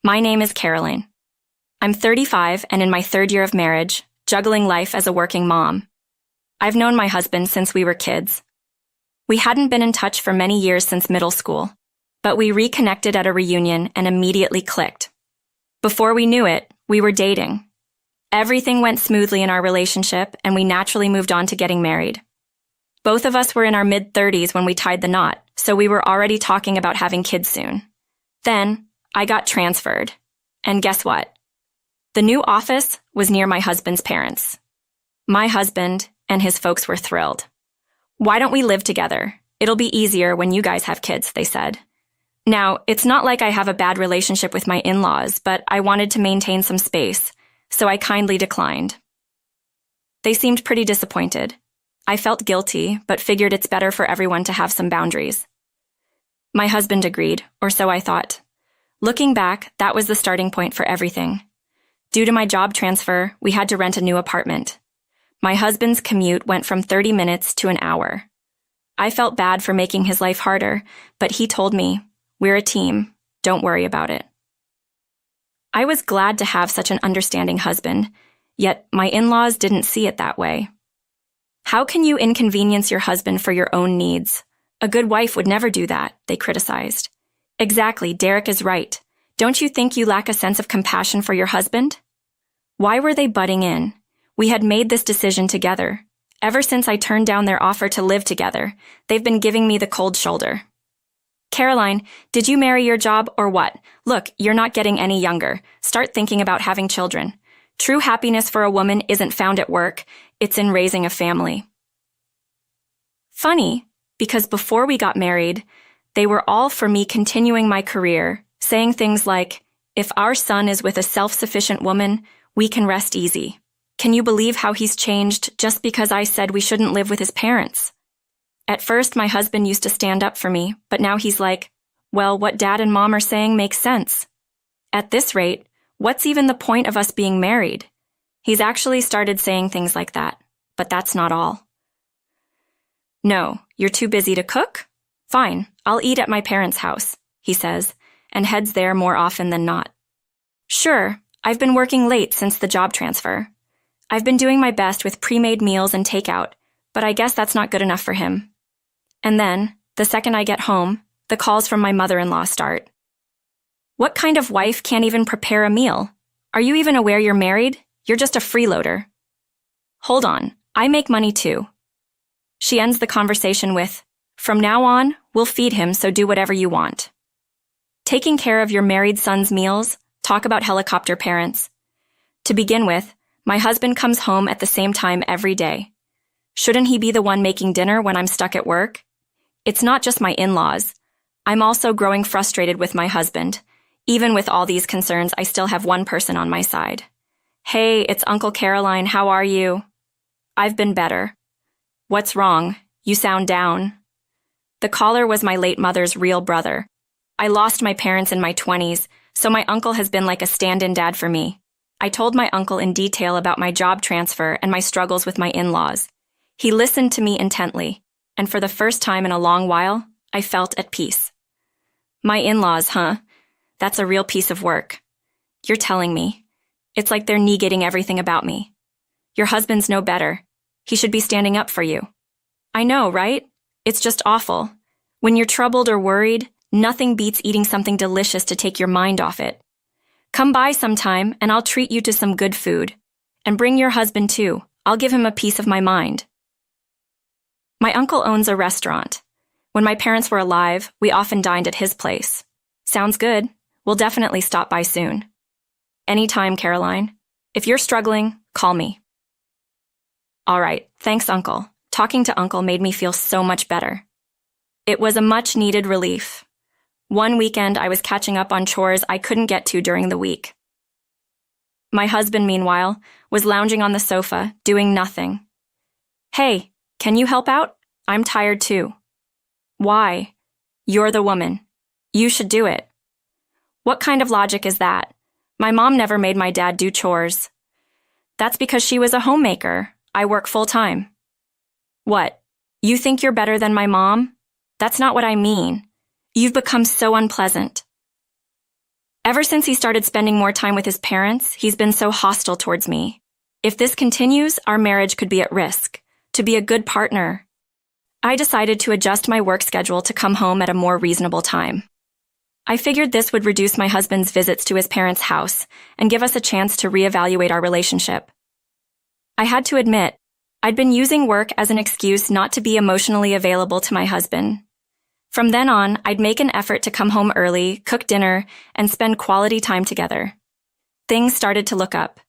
My name is Caroline. I'm 35 and in my third year of marriage, juggling life as a working mom. I've known my husband since we were kids. We hadn't been in touch for many years since middle school, but we reconnected at a reunion and immediately clicked. Before we knew it, we were dating. Everything went smoothly in our relationship, and we naturally moved on to getting married. Both of us were in our mid-30s when we tied the knot, so we were already talking about having kids soon. Then, I got transferred. And guess what? The new office was near my husband's parents. My husband and his folks were thrilled. "Why don't we live together? It'll be easier when you guys have kids," they said. Now, it's not like I have a bad relationship with my in-laws, but I wanted to maintain some space, so I kindly declined. They seemed pretty disappointed. I felt guilty, but figured it's better for everyone to have some boundaries. My husband agreed, or so I thought. Looking back, that was the starting point for everything. Due to my job transfer, we had to rent a new apartment. My husband's commute went from 30 minutes to an hour. I felt bad for making his life harder, but he told me, "We're a team. Don't worry about it." I was glad to have such an understanding husband, yet my in-laws didn't see it that way. "How can you inconvenience your husband for your own needs? A good wife would never do that," they criticized. "Exactly, Derek is right. Don't you think you lack a sense of compassion for your husband?" Why were they butting in? We had made this decision together. Ever since I turned down their offer to live together, they've been giving me the cold shoulder. "Caroline, did you marry your job or what? Look, you're not getting any younger. Start thinking about having children. True happiness for a woman isn't found at work, it's in raising a family." Funny, because before we got married, they were all for me continuing my career, saying things like, "If our son is with a self-sufficient woman, we can rest easy." Can you believe how he's changed just because I said we shouldn't live with his parents? At first, my husband used to stand up for me, but now he's like, "Well, what Dad and Mom are saying makes sense." At this rate, what's even the point of us being married? He's actually started saying things like that, but that's not all. "No, you're too busy to cook? Fine, I'll eat at my parents' house," he says, and heads there more often than not. Sure, I've been working late since the job transfer. I've been doing my best with pre-made meals and takeout, but I guess that's not good enough for him. And then, the second I get home, the calls from my mother-in-law start. "What kind of wife can't even prepare a meal? Are you even aware you're married? You're just a freeloader." "Hold on, I make money too." She ends the conversation with, "From now on, we'll feed him, so do whatever you want." Taking care of your married son's meals, talk about helicopter parents. To begin with, my husband comes home at the same time every day. Shouldn't he be the one making dinner when I'm stuck at work? It's not just my in-laws. I'm also growing frustrated with my husband. Even with all these concerns, I still have one person on my side. "Hey, it's Uncle Caroline, how are you?" "I've been better." "What's wrong? You sound down." The caller was my late mother's real brother. I lost my parents in my 20s, so my uncle has been like a stand-in dad for me. I told my uncle in detail about my job transfer and my struggles with my in-laws. He listened to me intently, and for the first time in a long while, I felt at peace. "My in-laws, huh? That's a real piece of work. You're telling me. It's like they're negating everything about me. Your husband's no better. He should be standing up for you." I know, right? It's just awful. When you're troubled or worried, nothing beats eating something delicious to take your mind off it. Come by sometime and I'll treat you to some good food. And bring your husband too. I'll give him a piece of my mind. My uncle owns a restaurant. When my parents were alive, we often dined at his place. Sounds good. We'll definitely stop by soon. Anytime, Caroline. If you're struggling, call me. All right, thanks, Uncle. Talking to Uncle made me feel so much better. It was a much-needed relief. One weekend, I was catching up on chores I couldn't get to during the week. My husband, meanwhile, was lounging on the sofa, doing nothing. "Hey, can you help out? I'm tired too." "Why? You're the woman. You should do it." What kind of logic is that? My mom never made my dad do chores. That's because she was a homemaker. I work full-time. What? You think you're better than my mom? That's not what I mean. You've become so unpleasant. Ever since he started spending more time with his parents, he's been so hostile towards me. If this continues, our marriage could be at risk. To be a good partner, I decided to adjust my work schedule to come home at a more reasonable time. I figured this would reduce my husband's visits to his parents' house and give us a chance to reevaluate our relationship. I had to admit, I'd been using work as an excuse not to be emotionally available to my husband. From then on, I'd make an effort to come home early, cook dinner, and spend quality time together. Things started to look up.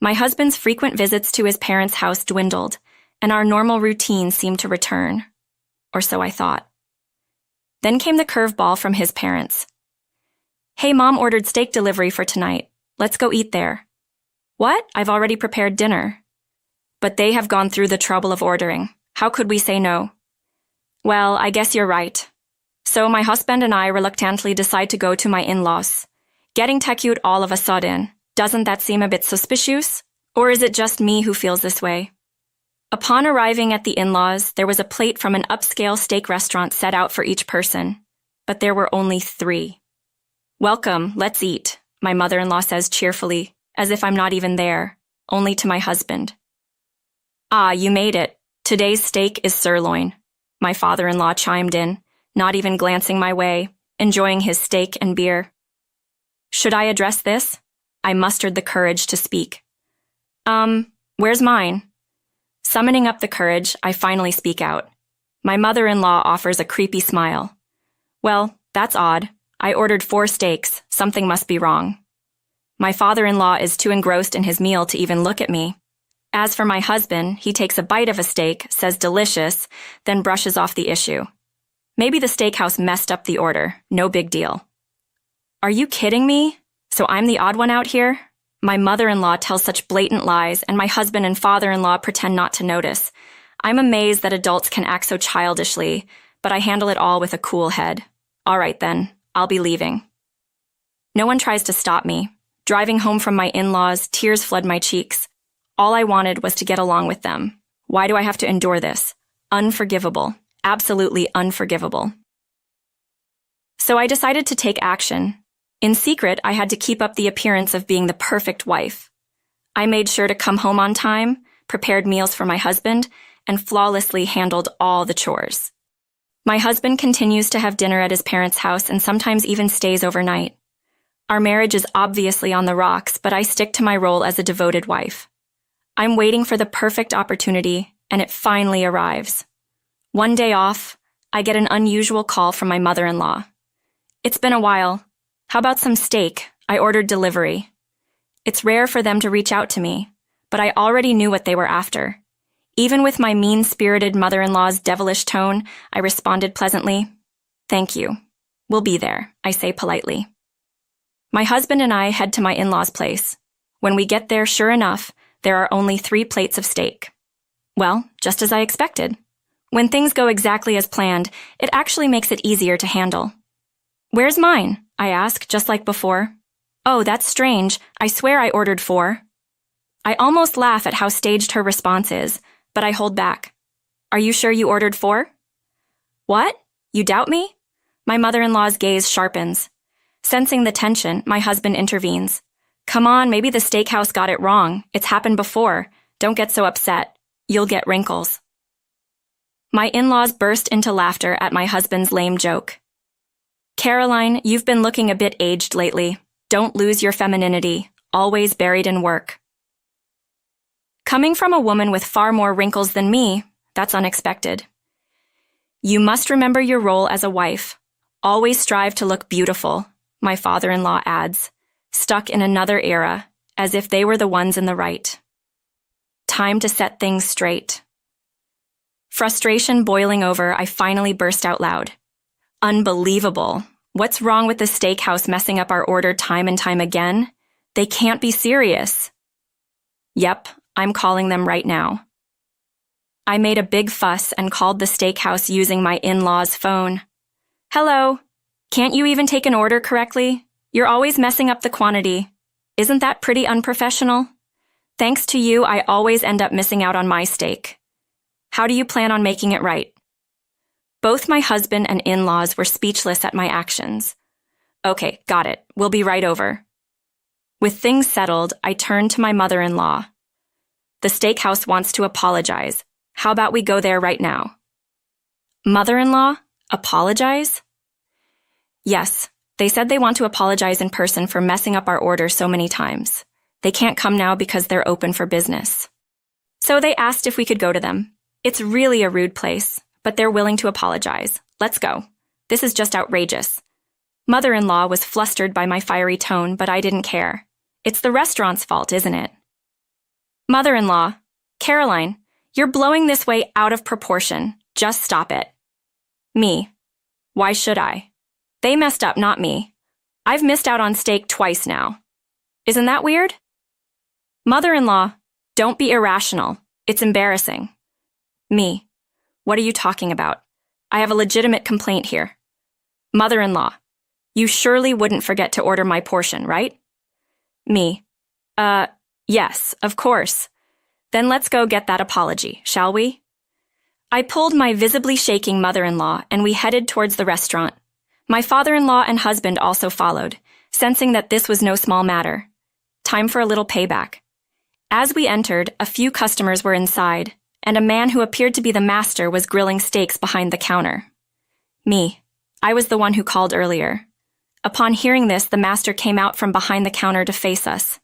My husband's frequent visits to his parents' house dwindled, and our normal routine seemed to return. Or so I thought. Then came the curveball from his parents. "Hey, Mom ordered steak delivery for tonight. Let's go eat there." "What? I've already prepared dinner." "But they have gone through the trouble of ordering. How could we say no?" "Well, I guess you're right." So my husband and I reluctantly decide to go to my in-laws. Getting cute all of a sudden, doesn't that seem a bit suspicious? Or is it just me who feels this way? Upon arriving at the in-laws, there was a plate from an upscale steak restaurant set out for each person, but there were only 3. "Welcome, let's eat," my mother-in-law says cheerfully, as if I'm not even there, only to my husband. "Ah, you made it. Today's steak is sirloin," my father-in-law chimed in, not even glancing my way, enjoying his steak and beer. Should I address this? I mustered the courage to speak. Where's mine?" Summoning up the courage, I finally speak out. My mother-in-law offers a creepy smile. "Well, that's odd. I ordered 4 steaks. Something must be wrong." My father-in-law is too engrossed in his meal to even look at me. As for my husband, he takes a bite of a steak, says delicious, then brushes off the issue. Maybe the steakhouse messed up the order. No big deal. Are you kidding me? So I'm the odd one out here? My mother-in-law tells such blatant lies, and my husband and father-in-law pretend not to notice. I'm amazed that adults can act so childishly, but I handle it all with a cool head. All right then, I'll be leaving. No one tries to stop me. Driving home from my in-laws, tears flood my cheeks. All I wanted was to get along with them. Why do I have to endure this? Unforgivable. Absolutely unforgivable. So I decided to take action. In secret, I had to keep up the appearance of being the perfect wife. I made sure to come home on time, prepared meals for my husband, and flawlessly handled all the chores. My husband continues to have dinner at his parents' house and sometimes even stays overnight. Our marriage is obviously on the rocks, but I stick to my role as a devoted wife. I'm waiting for the perfect opportunity, and it finally arrives. One day off, I get an unusual call from my mother-in-law. "It's been a while. How about some steak? I ordered delivery." It's rare for them to reach out to me, but I already knew what they were after. Even with my mean-spirited mother-in-law's devilish tone, I responded pleasantly. "Thank you. We'll be there," I say politely. My husband and I head to my in-laws' place. When we get there, sure enough, there are only 3 plates of steak. Well, just as I expected. When things go exactly as planned, it actually makes it easier to handle. "Where's mine?" I ask, just like before. "Oh, that's strange. I swear I ordered 4. I almost laugh at how staged her response is, but I hold back. "Are you sure you ordered 4? "What? You doubt me?" My mother-in-law's gaze sharpens. Sensing the tension, my husband intervenes. "Come on, maybe the steakhouse got it wrong. It's happened before. Don't get so upset. You'll get wrinkles." My in-laws burst into laughter at my husband's lame joke. "Caroline, you've been looking a bit aged lately. Don't lose your femininity, always buried in work." Coming from a woman with far more wrinkles than me, that's unexpected. "You must remember your role as a wife. Always strive to look beautiful," my father-in-law adds, stuck in another era, as if they were the ones in the right. Time to set things straight. Frustration boiling over, I finally burst out loud. "Unbelievable. What's wrong with the steakhouse messing up our order time and time again? They can't be serious." "Yep, I'm calling them right now." I made a big fuss and called the steakhouse using my in-laws' phone. "Hello. Can't you even take an order correctly? You're always messing up the quantity. Isn't that pretty unprofessional? Thanks to you, I always end up missing out on my steak. How do you plan on making it right?" Both my husband and in-laws were speechless at my actions. Okay, got it. We'll be right over. With things settled, I turned to my mother-in-law. The steakhouse wants to apologize. How about we go there right now? Mother-in-law? Apologize? Yes, they said they want to apologize in person for messing up our order so many times. They can't come now because they're open for business. So they asked if we could go to them. It's really a rude place, but they're willing to apologize. Let's go. This is just outrageous. Mother-in-law was flustered by my fiery tone, but I didn't care. It's the restaurant's fault, isn't it? Mother-in-law, Caroline, you're blowing this way out of proportion. Just stop it. Me. Why should I? They messed up, not me. I've missed out on steak twice now. Isn't that weird? Mother-in-law, don't be irrational. It's embarrassing. Me. What are you talking about? I have a legitimate complaint here. Mother-in-law, you surely wouldn't forget to order my portion, right? Me. Yes, of course. Then let's go get that apology, shall we? I pulled my visibly shaking mother-in-law and we headed towards the restaurant. My father-in-law and husband also followed, sensing that this was no small matter. Time for a little payback. As we entered, a few customers were inside, and a man who appeared to be the master was grilling steaks behind the counter. Me. I was the one who called earlier. Upon hearing this, the master came out from behind the counter to face us.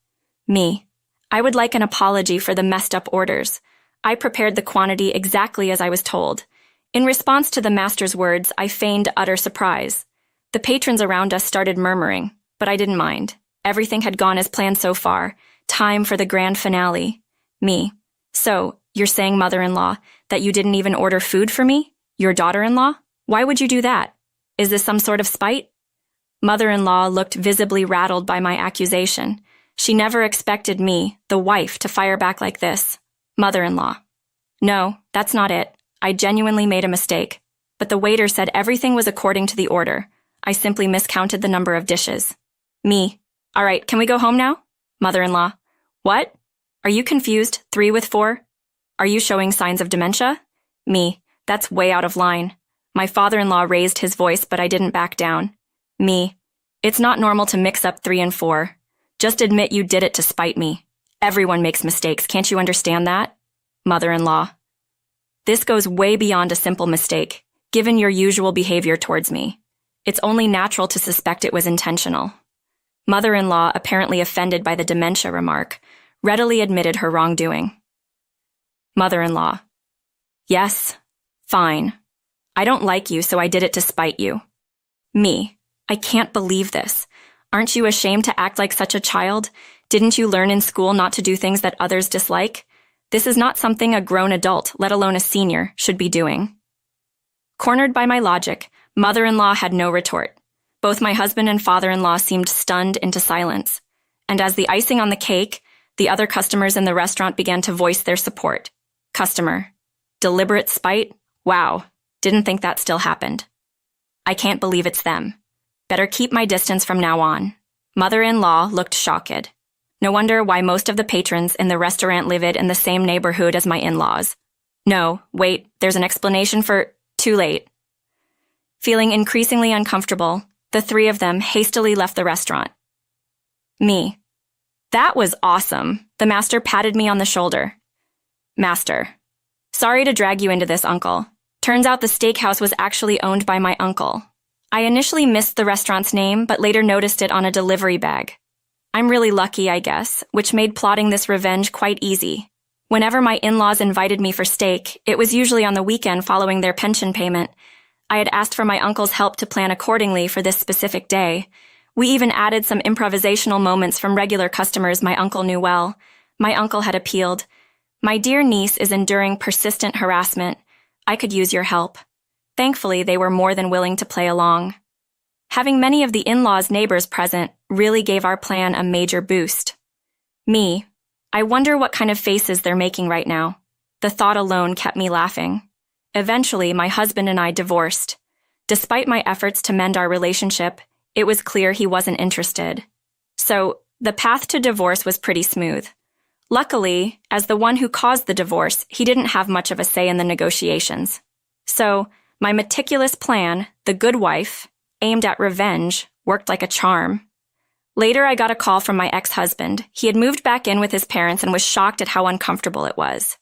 Me. I would like an apology for the messed up orders. I prepared the quantity exactly as I was told. In response to the master's words, I feigned utter surprise. The patrons around us started murmuring, but I didn't mind. Everything had gone as planned so far. Time for the grand finale. Me. So, you're saying, mother-in-law, that you didn't even order food for me? Your daughter-in-law? Why would you do that? Is this some sort of spite? Mother-in-law looked visibly rattled by my accusation. She never expected me, the wife, to fire back like this. Mother-in-law. No, that's not it. I genuinely made a mistake. But the waiter said everything was according to the order. I simply miscounted the number of dishes. Me. All right, can we go home now? Mother-in-law. What? Are you confused? 3 with 4? Are you showing signs of dementia? Me. That's way out of line. My father-in-law raised his voice, but I didn't back down. Me. It's not normal to mix up 3 and 4. Just admit you did it to spite me. Everyone makes mistakes, can't you understand that? Mother-in-law. This goes way beyond a simple mistake, given your usual behavior towards me. It's only natural to suspect it was intentional. Mother-in-law, apparently offended by the dementia remark, readily admitted her wrongdoing. Mother-in-law. Yes, fine. I don't like you, so I did it to spite you. Me. I can't believe this. Aren't you ashamed to act like such a child? Didn't you learn in school not to do things that others dislike? This is not something a grown adult, let alone a senior, should be doing. Cornered by my logic, mother-in-law had no retort. Both my husband and father-in-law seemed stunned into silence. And as the icing on the cake, the other customers in the restaurant began to voice their support. Customer. Deliberate spite? Wow. Didn't think that still happened. I can't believe it's them. Better keep my distance from now on. Mother-in-law looked shocked. No wonder why most of the patrons in the restaurant lived in the same neighborhood as my in-laws. No, wait, there's an explanation for too late. Feeling increasingly uncomfortable, the 3 of them hastily left the restaurant. Me. That was awesome. The master patted me on the shoulder. Master. Sorry to drag you into this, uncle. Turns out the steakhouse was actually owned by my uncle. I initially missed the restaurant's name, but later noticed it on a delivery bag. I'm really lucky, I guess, which made plotting this revenge quite easy. Whenever my in-laws invited me for steak, it was usually on the weekend following their pension payment. I had asked for my uncle's help to plan accordingly for this specific day. We even added some improvisational moments from regular customers my uncle knew well. My uncle had appealed. My dear niece is enduring persistent harassment. I could use your help. Thankfully, they were more than willing to play along. Having many of the in-laws' neighbors present really gave our plan a major boost. Me. I wonder what kind of faces they're making right now. The thought alone kept me laughing. Eventually, my husband and I divorced. Despite my efforts to mend our relationship, it was clear he wasn't interested. So, the path to divorce was pretty smooth. Luckily, as the one who caused the divorce, he didn't have much of a say in the negotiations. So, my meticulous plan, the good wife, aimed at revenge, Worked like a charm. Later, I got a call from my ex-husband. He had moved back in with his parents and was shocked at how uncomfortable it was.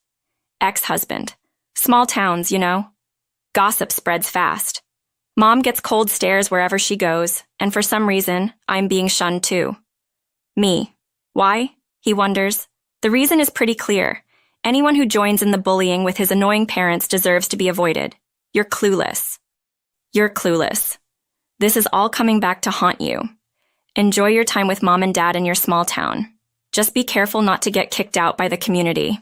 Ex-husband. Small towns, you know. Gossip spreads fast. Mom gets cold stares wherever she goes, and for some reason, I'm being shunned too. Me. Why? He wonders. The reason is pretty clear. Anyone who joins in the bullying with his annoying parents deserves to be avoided. You're clueless. You're clueless. This is all coming back to haunt you. Enjoy your time with mom and dad in your small town. Just be careful not to get kicked out by the community.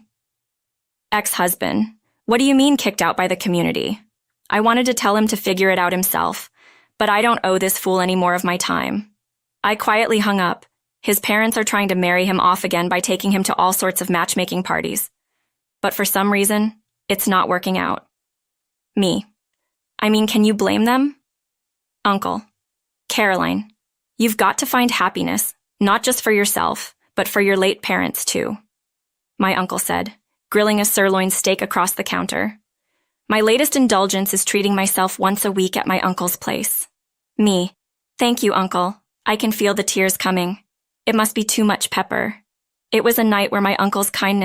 Ex-husband. What do you mean kicked out by the community? I wanted to tell him to figure it out himself, but I don't owe this fool any more of my time. I quietly hung up. His parents are trying to marry him off again by taking him to all sorts of matchmaking parties. But for some reason, it's not working out. Me. I mean, can you blame them? Uncle. Caroline. You've got to find happiness, not just for yourself, but for your late parents too. My uncle said, grilling a sirloin steak across the counter. My latest indulgence is treating myself once a week at my uncle's place. Me. Thank you, uncle. I can feel the tears coming. It must be too much pepper. It was a night where my uncle's kindness